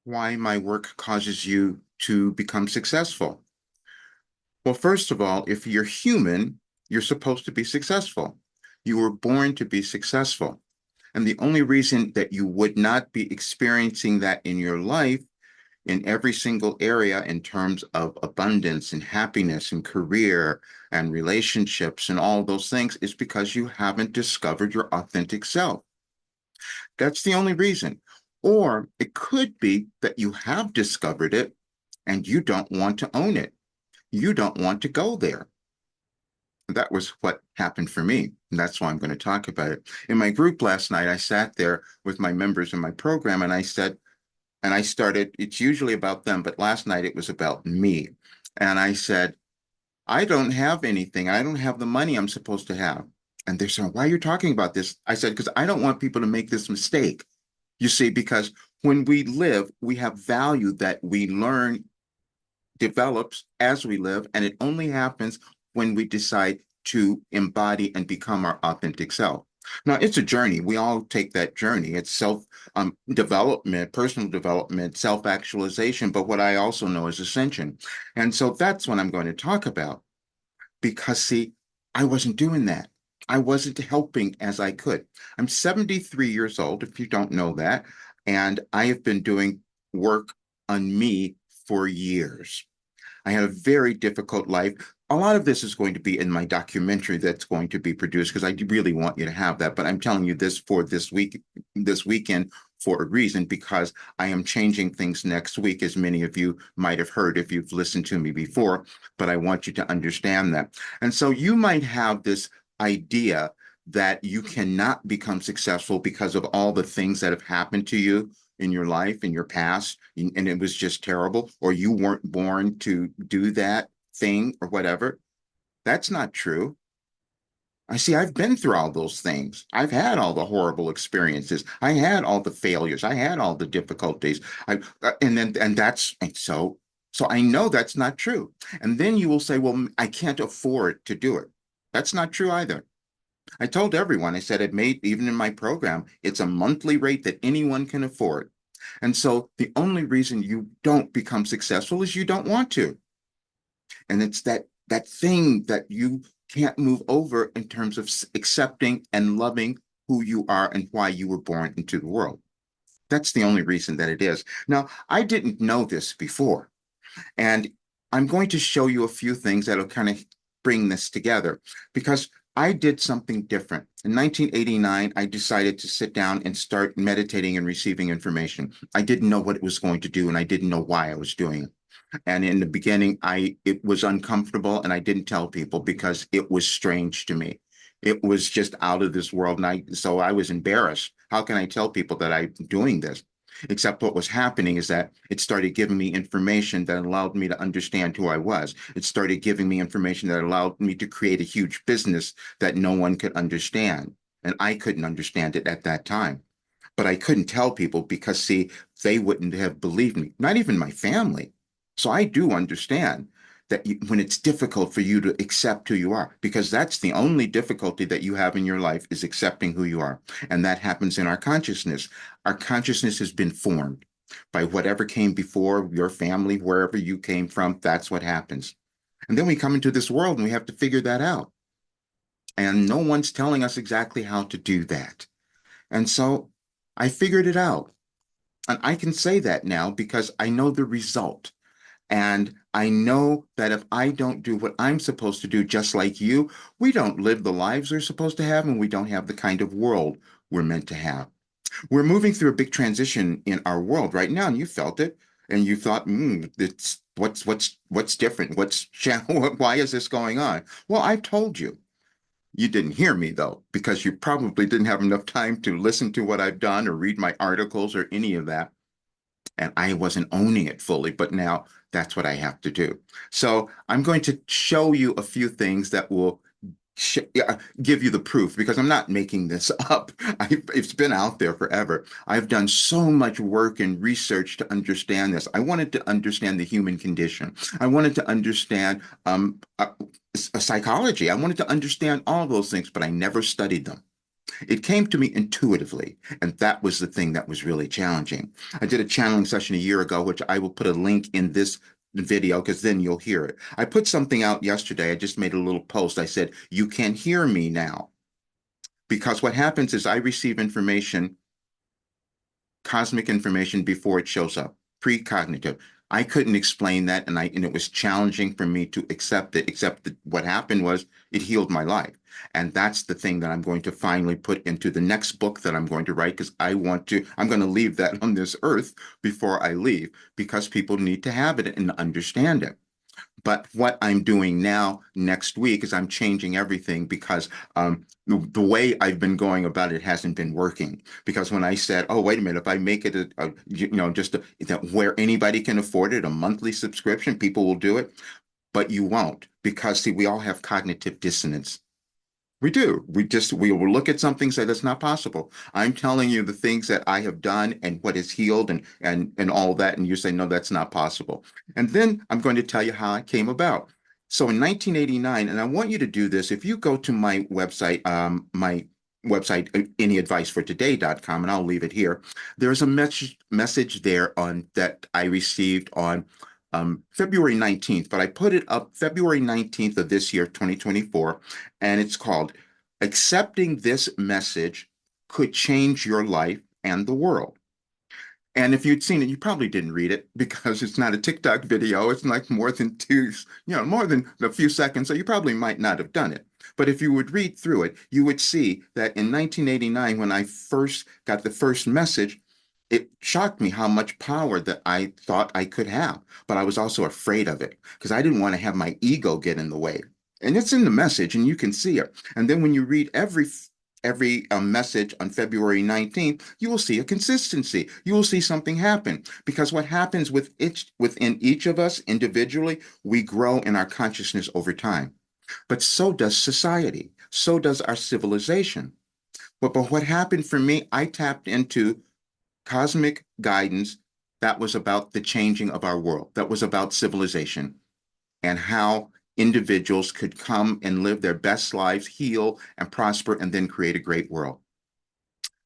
Why my work causes you to become successful. Well, first of all, if you're human, you're supposed to be successful. You were born to be successful. And the only reason that you would not be experiencing that in your life, in every single area, in terms of abundance and happiness and career and relationships and all those things, is because you haven't discovered your authentic self. That's the only reason. Or it could be that you have discovered it and you don't want to own it. You don't want to go there. That was what happened for me. And that's why I'm going to talk about it. In my group last night, I sat there with my members in my program and I said, and I started, it's usually about them, but last night it was about me. And I said, I don't have anything. I don't have the money I'm supposed to have. And they're saying, why are you talking about this? I said, because I don't want people to make this mistake. You see, because when we live, we have value that we learn develops as we live, and it only happens when we decide to embody and become our authentic self. Now, it's a journey. We all take that journey. It's self development, personal development, self actualization. But what I also know is ascension. And so that's what I'm going to talk about because, see, I wasn't doing that. I wasn't helping as I could. I'm 73 years old, if you don't know that, and I have been doing work on me for years. I had a very difficult life. A lot of this is going to be in my documentary that's going to be produced because I really want you to have that. But I'm telling you this for this weekend for a reason because I am changing things next week, as many of you might have heard if you've listened to me before. But I want you to understand that. And so you might have this idea that you cannot become successful because of all the things that have happened to you in your life, in your past, and it was just terrible, or you weren't born to do that thing or whatever. That's not true. I see, I've been through all those things. I've had all the horrible experiences. I had all the failures. I had all the difficulties. And that's and so I know that's not true. And then you will say, well, I can't afford to do it. That's not true either. I told everyone, I said it made, even in my program, it's a monthly rate that anyone can afford. And so the only reason you don't become successful is you don't want to. And it's that thing that you can't move over in terms of accepting and loving who you are and why you were born into the world. That's the only reason that it is. Now, I didn't know this before, and I'm going to show you a few things that'll kind of bring this together because I did something different. In 1989, I decided to sit down and start meditating and receiving information. I didn't know what it was going to do, and I didn't know why I was doing it. And in the beginning, it was uncomfortable, and I didn't tell people because it was strange to me. It was just out of this world, and so I was embarrassed. How can I tell people that I'm doing this? Except what was happening is that it started giving me information that allowed me to understand who I was. It started giving me information that allowed me to create a huge business that no one could understand. And I couldn't understand it at that time. But I couldn't tell people because, see, they wouldn't have believed me, not even my family. So I do understand that when it's difficult for you to accept who you are, because that's the only difficulty that you have in your life is accepting who you are. And that happens in our consciousness. Our consciousness has been formed by whatever came before your family, wherever you came from. That's what happens. And then we come into this world and we have to figure that out. And no one's telling us exactly how to do that. And so I figured it out. And I can say that now because I know the result. And I know that if I don't do what I'm supposed to do, just like you, we don't live the lives we're supposed to have, and we don't have the kind of world we're meant to have. We're moving through a big transition in our world right now, and you felt it, and you thought, it's what's different? Why is this going on? Well, I've told you. You didn't hear me though, because you probably didn't have enough time to listen to what I've done or read my articles or any of that. And I wasn't owning it fully, but now that's what I have to do. So I'm going to show you a few things that will give you the proof because I'm not making this up. It's been out there forever. I've done so much work and research to understand this. I wanted to understand the human condition. I wanted to understand psychology. I wanted to understand all those things, but I never studied them. It came to me intuitively, and that was the thing that was really challenging. I did a channeling session a year ago, which I will put a link in this video because then you'll hear it. I put something out yesterday. I just made a little post. I said, "You can hear me now." Because what happens is I receive information, cosmic information, before it shows up, precognitive. I couldn't explain that, and it was challenging for me to accept it, except that what happened was it healed my life. And that's the thing that I'm going to finally put into the next book that I'm going to write, because I'm going to leave that on this earth before I leave, because people need to have it and understand it. But what I'm doing now next week is I'm changing everything, because the way I've been going about it hasn't been working. Because when I said, "Oh, wait a minute, if I make it just where anybody can afford it, a monthly subscription, people will do it," but you won't, because see, we all have cognitive dissonance. We do. We will look at something and say that's not possible. I'm telling you the things that I have done and what is healed and all that, and you say no, that's not possible. And then I'm going to tell you how it came about. So in 1989, and I want you to do this. If you go to my website, anyadvicefortoday.com, and I'll leave it here. There's a message there on that I received on February 19th, but I put it up February 19th of this year, 2024, and it's called "Accepting This Message Could Change Your Life and the World." And if you'd seen it, you probably didn't read it because it's not a TikTok video. It's like more than a few seconds. So you probably might not have done it. But if you would read through it, you would see that in 1989, when I first got the first message, it shocked me how much power that I thought I could have. But I was also afraid of it because I didn't want to have my ego get in the way. And it's in the message, and you can see it. And then when you read every message on February 19th, you will see a consistency. You will see something happen, because what happens within each of us individually, we grow in our consciousness over time. But so does society. So does our civilization. But what happened for me, I tapped into cosmic guidance that was about the changing of our world, that was about civilization and how individuals could come and live their best lives, heal and prosper, and then create a great world.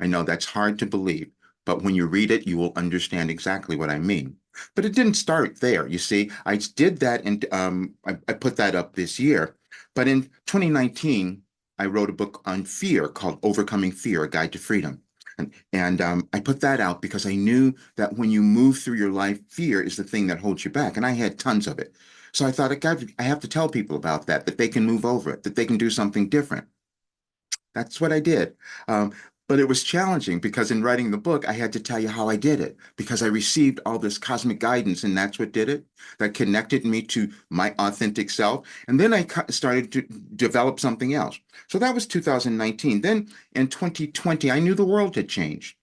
I know that's hard to believe, but when you read it, you will understand exactly what I mean. But it didn't start there. You see, I did that, and I put that up this year. But in 2019, I wrote a book on fear called "Overcoming Fear: A Guide to Freedom." And I put that out because I knew that when you move through your life, fear is the thing that holds you back. And I had tons of it. So I thought, I have to tell people about that they can move over it, that they can do something different. That's what I did. But it was challenging because in writing the book, I had to tell you how I did it, because I received all this cosmic guidance, and that's what did it. That connected me to my authentic self. And then I started to develop something else. So that was 2019. Then in 2020, I knew the world had changed.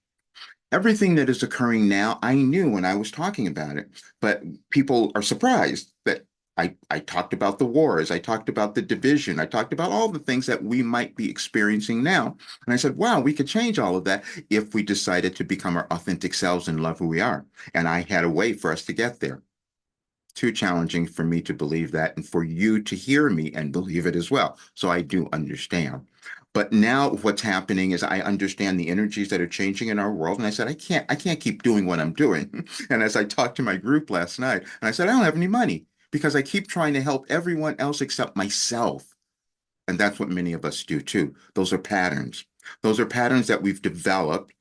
Everything that is occurring now, I knew when I was talking about it, but people are surprised that I talked about the wars, I talked about the division, I talked about all the things that we might be experiencing now. And I said, wow, we could change all of that if we decided to become our authentic selves and love who we are. And I had a way for us to get there. Too challenging for me to believe that, and for you to hear me and believe it as well. So I do understand. But now what's happening is I understand the energies that are changing in our world. And I said, I can't keep doing what I'm doing. And as I talked to my group last night, and I said, I don't have any money because I keep trying to help everyone else except myself. And that's what many of us do too. Those are patterns. Those are patterns that we've developed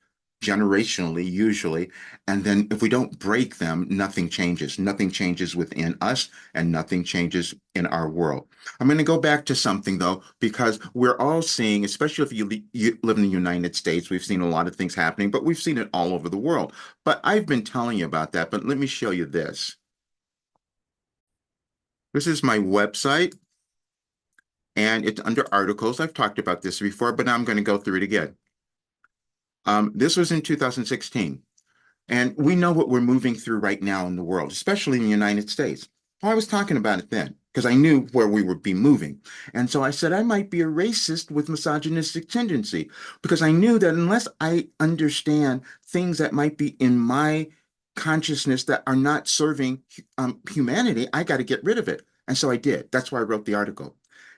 generationally, usually. And then if we don't break them, nothing changes. Nothing changes within us, and nothing changes in our world. I'm going to go back to something, though, because we're all seeing, especially if you live in the United States, we've seen a lot of things happening, but we've seen it all over the world. But I've been telling you about that. But let me show you this. This is my website, and it's under articles. I've talked about this before, but now I'm going to go through it again. This was in 2016. And we know what we're moving through right now in the world, especially in the United States. Well, I was talking about it then because I knew where we would be moving. And so I said I might be a racist with misogynistic tendency, because I knew that unless I understand things that might be in my consciousness that are not serving humanity, I got to get rid of it. And so I did. That's why I wrote the article.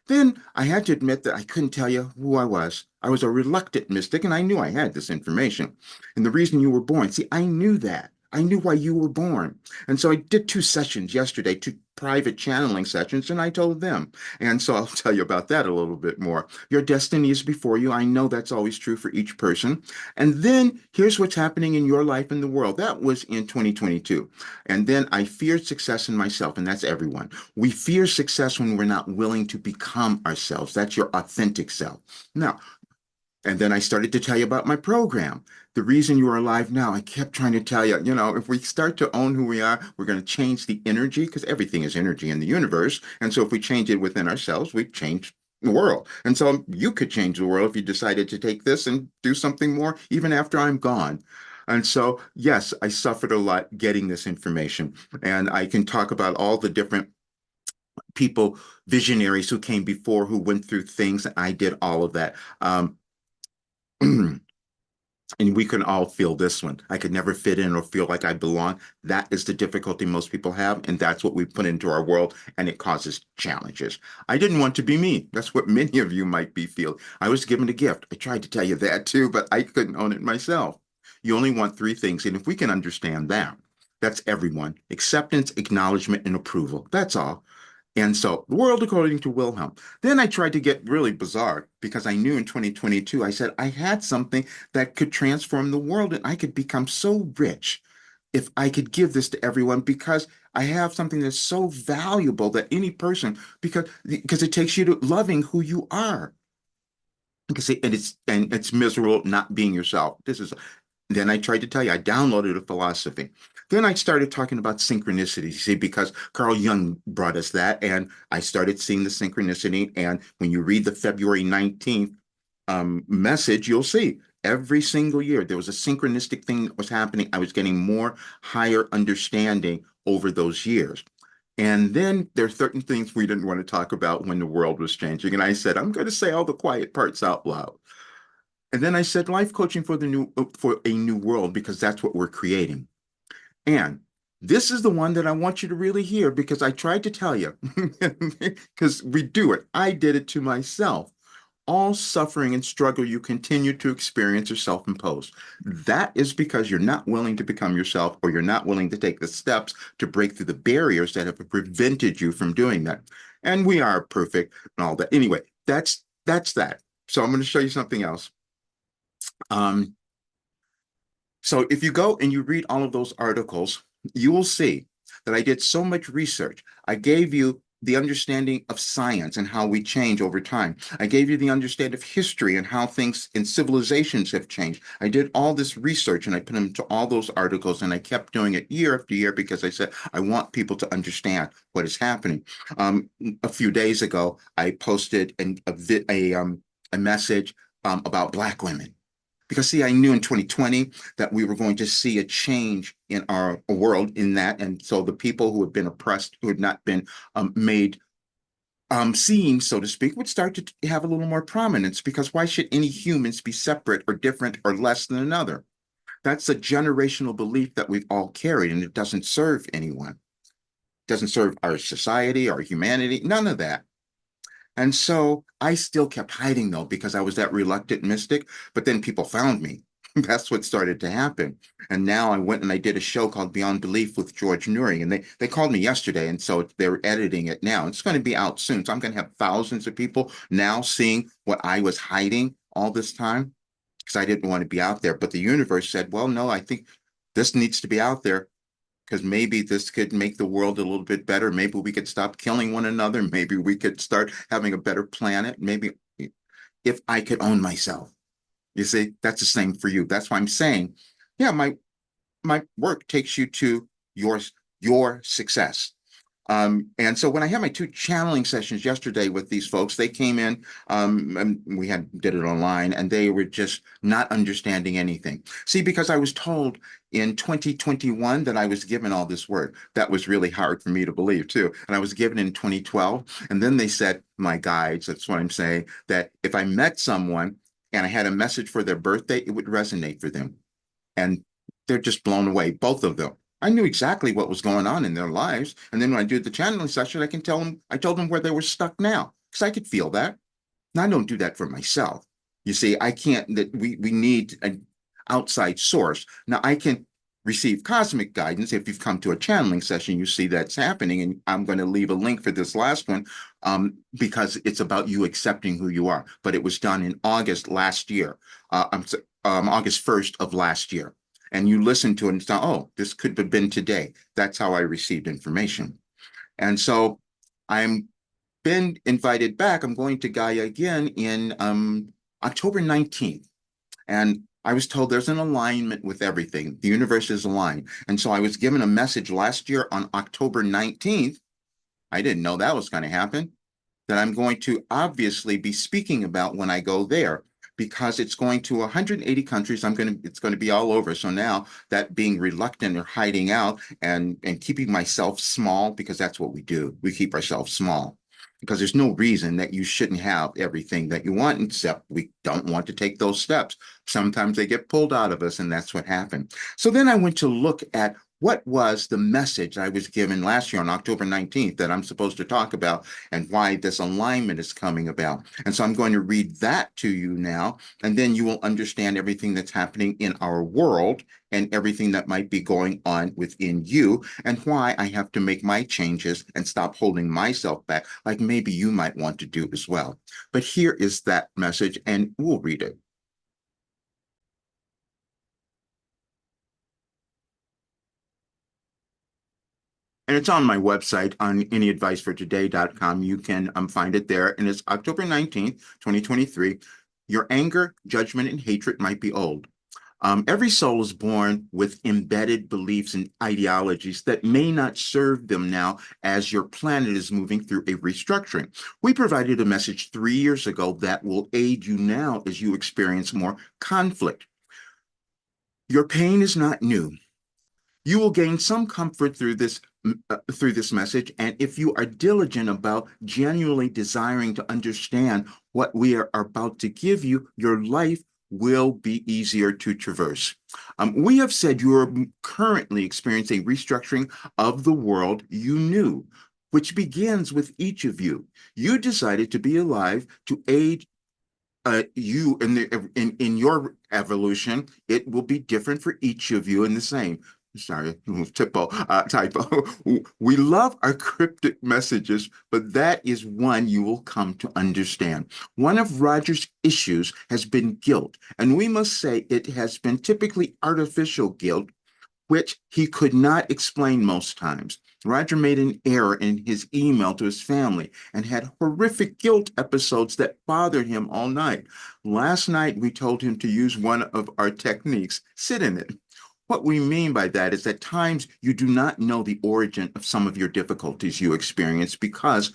Then I had to admit that I couldn't tell you who I was. I was a reluctant mystic, and I knew I had this information. And the reason you were born, see, I knew that. I knew why you were born. And so I did two sessions yesterday, two private channeling sessions, and I told them. And so I'll tell you about that a little bit more. Your destiny is before you. I know that's always true for each person. And then here's what's happening in your life and the world. That was in 2022. And then I feared success in myself, and that's everyone. We fear success when we're not willing to become ourselves. That's your authentic self. Now, and then I started to tell you about my program. The reason you are alive now, I kept trying to tell you, if we start to own who we are, we're going to change the energy because everything is energy in the universe. And so if we change it within ourselves, we change the world. And so you could change the world if you decided to take this and do something more, even after I'm gone. And so, yes, I suffered a lot getting this information. And I can talk about all the different people, visionaries who came before, who went through things. I did all of that. And we can all feel this one. I could never fit in or feel like I belong. That is the difficulty most people have, and that's what we put into our world, and it causes challenges. I didn't want to be me. That's what many of you might be feel. I was given a gift. I tried to tell you that too, but I couldn't own it myself. You only want three things, and if we can understand that, that's everyone. Acceptance, acknowledgement, and approval. That's all. And so, the world according to Wilhelm. Then I tried to get really bizarre because I knew in 2022, I said I had something that could transform the world and I could become so rich if I could give this to everyone because I have something that's so valuable that any person, because it takes you to loving who you are. And it's miserable not being yourself. Then I tried to tell you, I downloaded a philosophy. Then I started talking about synchronicity, see, because Carl Jung brought us that, and I started seeing the synchronicity. And when you read the February 19th message, you'll see every single year there was a synchronistic thing that was happening. I was getting more higher understanding over those years. And then there are certain things we didn't want to talk about when the world was changing. And I said, I'm going to say all the quiet parts out loud. And then I said, life coaching for a new world because that's what we're creating. And this is the one that I want you to really hear because I tried to tell you because we do it. I did it to myself. All suffering and struggle you continue to experience are self-imposed. That is because you're not willing to become yourself or you're not willing to take the steps to break through the barriers that have prevented you from doing that. And we are perfect and all that. Anyway, that's that. So I'm going to show you something else. Um, so if you go and you read all of those articles, you will see that I did so much research. I gave you the understanding of science and how we change over time. I gave you the understanding of history and how things in civilizations have changed. I did all this research and I put them into all those articles and I kept doing it year after year because I said, I want people to understand what is happening. A few days ago, I posted a message about Black women. Because, see, I knew in 2020 that we were going to see a change in our world in that. And so the people who had been oppressed, who had not been made seen, so to speak, would start to have a little more prominence. Because why should any humans be separate or different or less than another? That's a generational belief that we've all carried, and it doesn't serve anyone. It doesn't serve our society, our humanity, none of that. And so I still kept hiding though, because I was that reluctant mystic. But then people found me. That's what started to happen. And now I went and I did a show called Beyond Belief with George Noory. And they called me yesterday. And so they're editing it now. It's going to be out soon. So I'm going to have thousands of people now seeing what I was hiding all this time because I didn't want to be out there. But the universe said, well, no, I think this needs to be out there because maybe this could make the world a little bit better. Maybe we could stop killing one another. Maybe we could start having a better planet. Maybe if I could own myself. You see, that's the same for you. That's why I'm saying, yeah, my work takes you to your your success. And so when I had my two channeling sessions yesterday with these folks, they came in, and we had did it online, and they were just not understanding anything. See, because I was told in 2021 that I was given all this work. That was really hard for me to believe too. And I was given in 2012. And then they said, my guides, that's what I'm saying, that if I met someone and I had a message for their birthday, it would resonate for them. And they're just blown away, both of them. I knew exactly what was going on in their lives. And then when I do the channeling session, I told them where they were stuck now. because I could feel that. Now, I don't do that for myself. You see, I can't, that we need an outside source. Now, I can receive cosmic guidance. If you've come to a channeling session, you see that's happening. And I'm going to leave a link for this last one because it's about you accepting who you are. But it was done in August last year, August 1st of last year. And you listen to it and say, oh, this could have been today. That's how I received information. And so I'm been invited back. I'm going to Gaia again in October 19th. And I was told there's an alignment with everything. The universe is aligned. And so I was given a message last year on October 19th. I didn't know that was going to happen, that I'm going to obviously be speaking about when I go there because it's going to 180 countries. It's going to be all over. So now that being reluctant or hiding out and keeping myself small, because that's what we do. We keep ourselves small because there's no reason that you shouldn't have everything that you want, except we don't want to take those steps. Sometimes they get pulled out of us, and that's what happened. So then I went to look at what was the message I was given last year on October 19th that I'm supposed to talk about and why this alignment is coming about. And so I'm going to read that to you now, and then you will understand everything that's happening in our world and everything that might be going on within you and why I have to make my changes and stop holding myself back, like maybe you might want to do as well. But here is that message, and we'll read it. And it's on my website on anyadvicefortoday.com. You can find it there. And it's October 19th, 2023. Your anger, judgment, and hatred might be old. Every soul is born with embedded beliefs and ideologies that may not serve them now as your planet is moving through a restructuring. We provided a message 3 years ago that will aid you now as you experience more conflict. Your pain is not new. You will gain some comfort through this message, and if you are diligent about genuinely desiring to understand what we are about to give you, your life will be easier to traverse. We have said you are currently experiencing a restructuring of the world you knew, which begins with each of you. You decided to be alive to aid you in your evolution. It will be different for each of you and the same. Sorry, typo. We love our cryptic messages, but that is one you will come to understand. One of Roger's issues has been guilt, and we must say it has been typically artificial guilt, which he could not explain most times. Roger made an error in his email to his family and had horrific guilt episodes that bothered him all night. Last night, we told him to use one of our techniques, sit in it. What we mean by that is at times you do not know the origin of some of your difficulties you experience because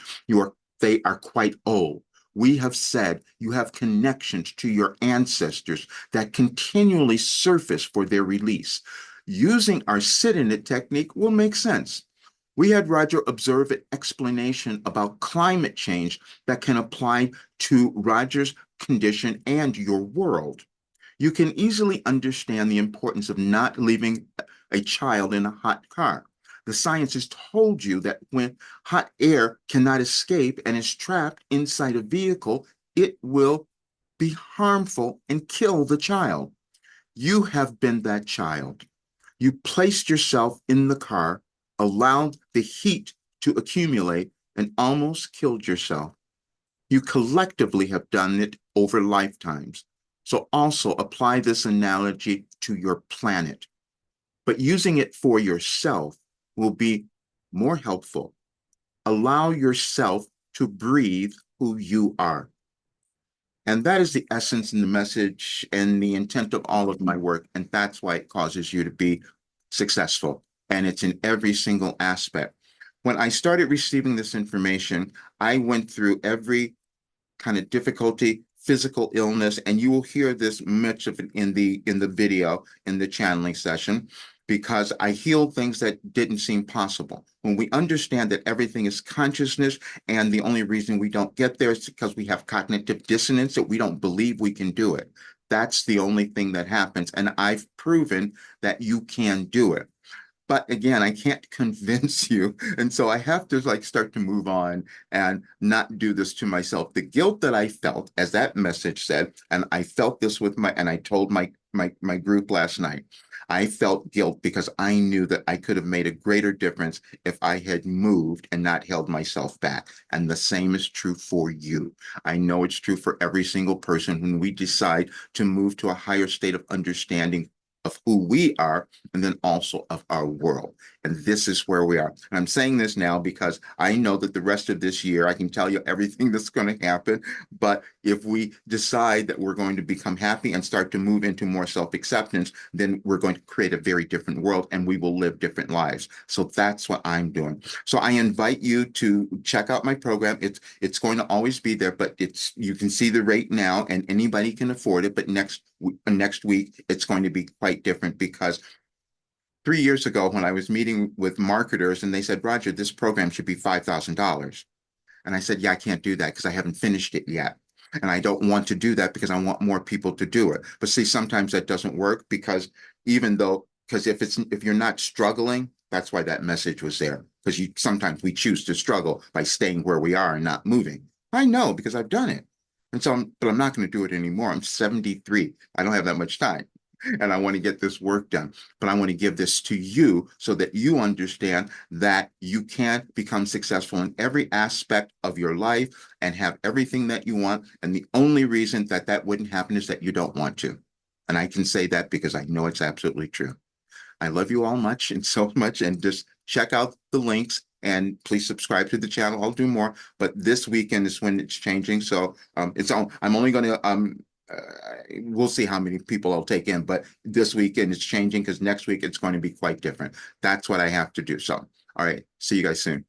they are quite old. We have said you have connections to your ancestors that continually surface for their release. Using our sit in it technique will make sense. We had Roger observe an explanation about climate change that can apply to Roger's condition and your world. You can easily understand the importance of not leaving a child in a hot car. The science has told you that when hot air cannot escape and is trapped inside a vehicle, it will be harmful and kill the child. You have been that child. You placed yourself in the car, allowed the heat to accumulate, and almost killed yourself. You collectively have done it over lifetimes. So also apply this analogy to your planet. But using it for yourself will be more helpful. Allow yourself to breathe who you are. And that is the essence and the message and the intent of all of my work. And that's why it causes you to be successful. And it's in every single aspect. When I started receiving this information, I went through every kind of difficulty, physical illness, and you will hear this much of it in the video, in the channeling session, because I healed things that didn't seem possible. When we understand that everything is consciousness, and the only reason we don't get there is because we have cognitive dissonance, that we don't believe we can do it. That's the only thing that happens. And I've proven that you can do it. But again, I can't convince you. And so I have to like start to move on and not do this to myself. The guilt that I felt, as that message said, and I felt this with and I told my group last night, I felt guilt because I knew that I could have made a greater difference if I had moved and not held myself back. And the same is true for you. I know it's true for every single person when we decide to move to a higher state of understanding of who we are and then also of our world. And this is where we are. And I'm saying this now because I know that the rest of this year, I can tell you everything that's going to happen. But if we decide that we're going to become happy and start to move into more self-acceptance, then we're going to create a very different world and we will live different lives. So that's what I'm doing. So I invite you to check out my program. It's going to always be there, but you can see the rate now and anybody can afford it. But next week, it's going to be quite different because 3 years ago, when I was meeting with marketers and they said, Roger, this program should be $5,000. And I said, yeah, I can't do that because I haven't finished it yet. And I don't want to do that because I want more people to do it. But see, sometimes that doesn't work because because if you're not struggling, that's why that message was there. Because sometimes we choose to struggle by staying where we are and not moving. I know because I've done it. And so, but I'm not going to do it anymore. I'm 73. I don't have that much time. And I want to get this work done. But I want to give this to you so that you understand that you can become successful in every aspect of your life and have everything that you want. And the only reason that that wouldn't happen is that you don't want to. And I can say that because I know it's absolutely true. I love you all much and so much. And just check out the links and please subscribe to the channel. I'll do more. But this weekend is when it's changing. So I'm only going to we'll see how many people I'll take in, but this weekend it's changing because next week it's going to be quite different. That's what I have to do. So, all right, see you guys soon.